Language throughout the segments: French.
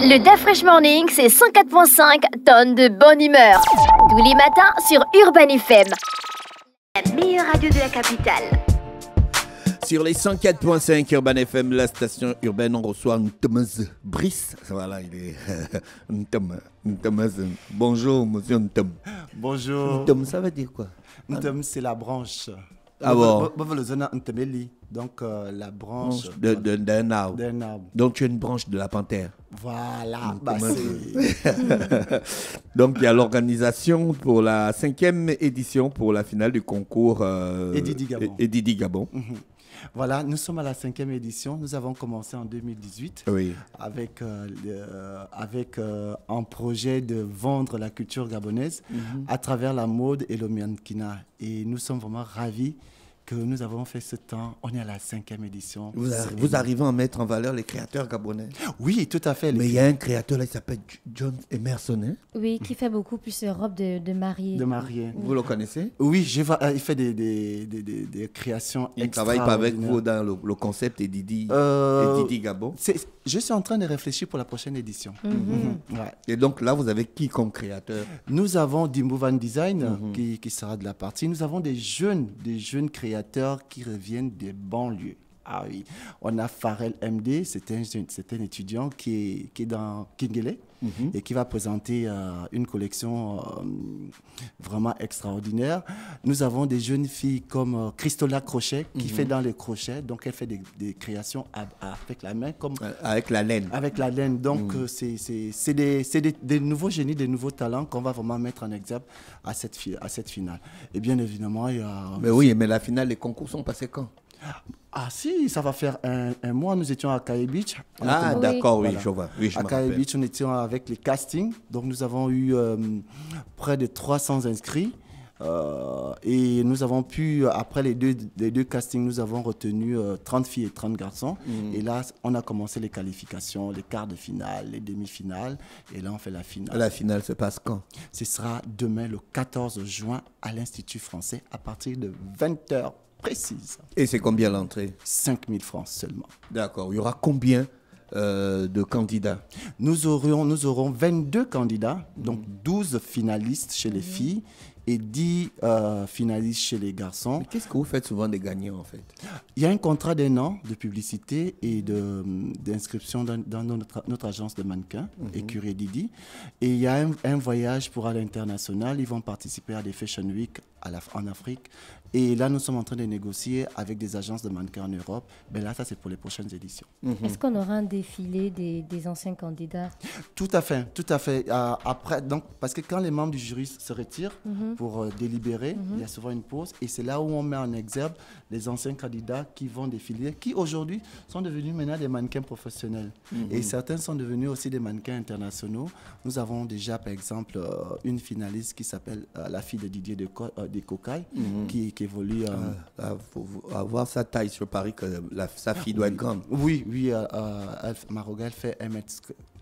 Le DA Fresh Morning, c'est 104.5 tonnes de bonne humeur. Tous les matins sur Urban FM. La meilleure radio de la capitale. Sur les 104.5 Urban FM, la station urbaine, on reçoit Thomas Brice. Voilà, il est Thomas. Bonjour, monsieur Ntom. Bonjour. Ntom, ça veut dire quoi? Ntom, c'est la branche. Ah bon? Donc, la branche d'un arbre. d'un arbre. Donc, tu es une branche de la panthère. Voilà. Donc, il y a l'organisation pour la 5e édition pour la finale du concours Edidi Gabon. Voilà, nous sommes à la 5e édition. Nous avons commencé en 2018 avec un projet de vendre la culture gabonaise à travers la mode et le mannequinat. Et nous sommes vraiment ravis que nous avons fait ce temps. On est à la 5e édition. Vous arrivez à mettre en valeur les créateurs gabonais? Oui, tout à fait. Mais il y a un créateur là, il s'appelle John Emerson. Hein? Oui, qui fait beaucoup plus de robes de mariée. De mariée. Vous le connaissez? Oui, il fait des créations extraordinaires. Il travaille pas avec vous dans le concept Edidi Gabon? Je suis en train de réfléchir pour la prochaine édition. Ouais. Et donc là, vous avez qui comme créateur? Nous avons Dimbo Van Design qui sera de la partie. Nous avons des jeunes créateurs qui reviennent des banlieues. Ah oui, on a Pharrell MD, c'est un étudiant qui est dans Kingele et qui va présenter une collection vraiment extraordinaire. Nous avons des jeunes filles comme Christola Crochet qui fait dans les crochets, donc elle fait des créations avec la main. Avec la laine. Avec la laine, donc c'est des nouveaux génies, des nouveaux talents qu'on va vraiment mettre en exergue à cette finale. Et bien évidemment, il y a... Mais oui, mais la finale, les concours sont passés quand? Ah si, ça va faire un mois. Nous étions à Kaye Beach. D'accord, oui, voilà. je vois. Oui, à Kaye Beach, on était avec les castings. Donc nous avons eu près de 300 inscrits. Et nous avons pu, après les deux castings, nous avons retenu 30 filles et 30 garçons. Et là, on a commencé les qualifications, les quarts de finale, les demi-finales. Et là, on fait la finale. La finale se passe quand? Ce sera demain, le 14 juin, à l'Institut français, à partir de 20h. Précise. Et c'est combien l'entrée? 5 000 francs seulement. D'accord. Il y aura combien de candidats? Nous aurons 22 candidats, donc 12 finalistes chez les filles et 10 finalistes chez les garçons. Mais qu'est-ce que vous faites souvent des gagnants en fait? Il y a un contrat d'1 an de publicité et d'inscription dans notre agence de mannequins, Écurie Didi. Et il y a un voyage pour à l'international. Ils vont participer à des Fashion Week en Afrique. Et là, nous sommes en train de négocier avec des agences de mannequins en Europe. Mais là, ça, c'est pour les prochaines éditions. Est-ce qu'on aura un défilé des anciens candidats? Tout à fait, tout à fait. Après, donc, parce que quand les membres du jury se retirent pour délibérer, il y a souvent une pause. Et c'est là où on met en exergue les anciens candidats qui vont défiler, qui aujourd'hui sont devenus maintenant des mannequins professionnels. Et certains sont devenus aussi des mannequins internationaux. Nous avons déjà, par exemple, une finaliste qui s'appelle la fille de Didier de Cocaille, qui évolue. Avoir sa taille sur Paris, que sa fille doit être grande. Oui, Maroga, elle fait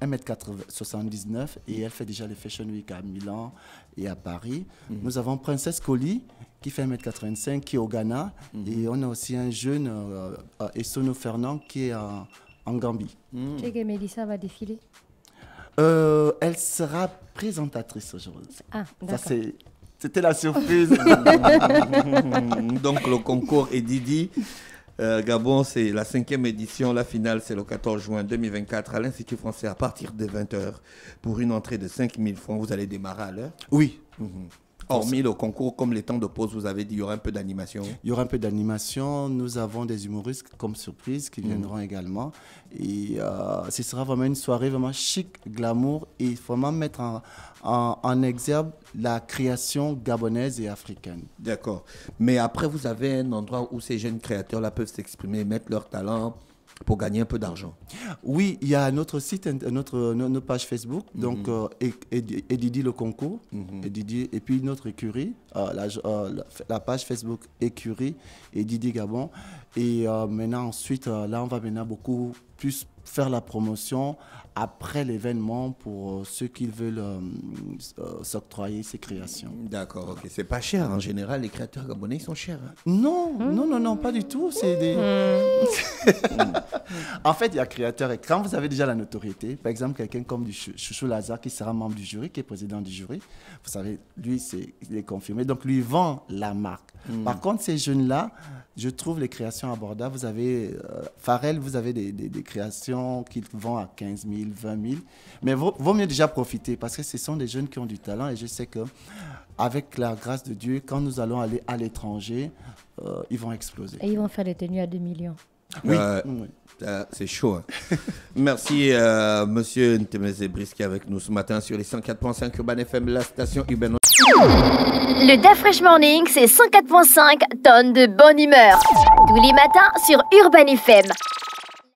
1m79 et elle fait déjà les Fashion Week à Milan et à Paris. Nous avons Princesse Colli qui fait 1m85, qui est au Ghana. Et on a aussi un jeune, Essono Fernand, qui est en Gambie. Tu sais que Mélissa va défiler? Elle sera présentatrice aujourd'hui. Ah, d'accord. C'était la surprise. Donc le concours Edidi Gabon, c'est la 5e édition. La finale, c'est le 14 juin 2024 à l'Institut français à partir de 20h pour une entrée de 5 000 francs. Vous allez démarrer à l'heure? Oui. Hormis le concours, comme les temps de pause, vous avez dit, il y aura un peu d'animation. Il y aura un peu d'animation. Nous avons des humoristes comme surprise qui viendront également. Et ce sera vraiment une soirée vraiment chic, glamour, et vraiment mettre en exergue la création gabonaise et africaine. D'accord. Mais après, vous avez un endroit où ces jeunes créateurs-là peuvent s'exprimer, mettre leur talent pour gagner un peu d'argent. Oui, il y a notre site, notre page Facebook, donc Edidi le concours, Edidi, et puis notre écurie, la page Facebook Écurie Edidi Gabon. Et maintenant, ensuite, là, on va maintenant beaucoup plus faire la promotion après l'événement pour ceux qui veulent s'octroyer ces créations. D'accord, ok. C'est pas cher. En général, les créateurs gabonais, ils sont chers. Hein. Non, pas du tout. C'est des... En fait, il y a créateurs. Et quand vous avez déjà la notoriété, par exemple, quelqu'un comme du Chouchou Lazare qui sera membre du jury, qui est président du jury, vous savez, lui, il est confirmé. Donc, lui, il vend la marque. Par contre, ces jeunes-là, je trouve les créations abordables. Vous avez Pharrell, vous avez des créations qui vont à 15 000, 20 000. Mais vaut mieux déjà profiter parce que ce sont des jeunes qui ont du talent et je sais que avec la grâce de Dieu, quand nous allons aller à l'étranger, ils vont exploser. Et ils vont faire des tenues à 2 millions. Oui. C'est chaud. Hein. Merci, monsieur Ntemeze Brice, qui est avec nous ce matin sur les 104.5 Urban FM, la station urbaine. Le DAF Fresh Morning, c'est 104.5 tonnes de bonne humeur. Tous les matins sur Urban FM.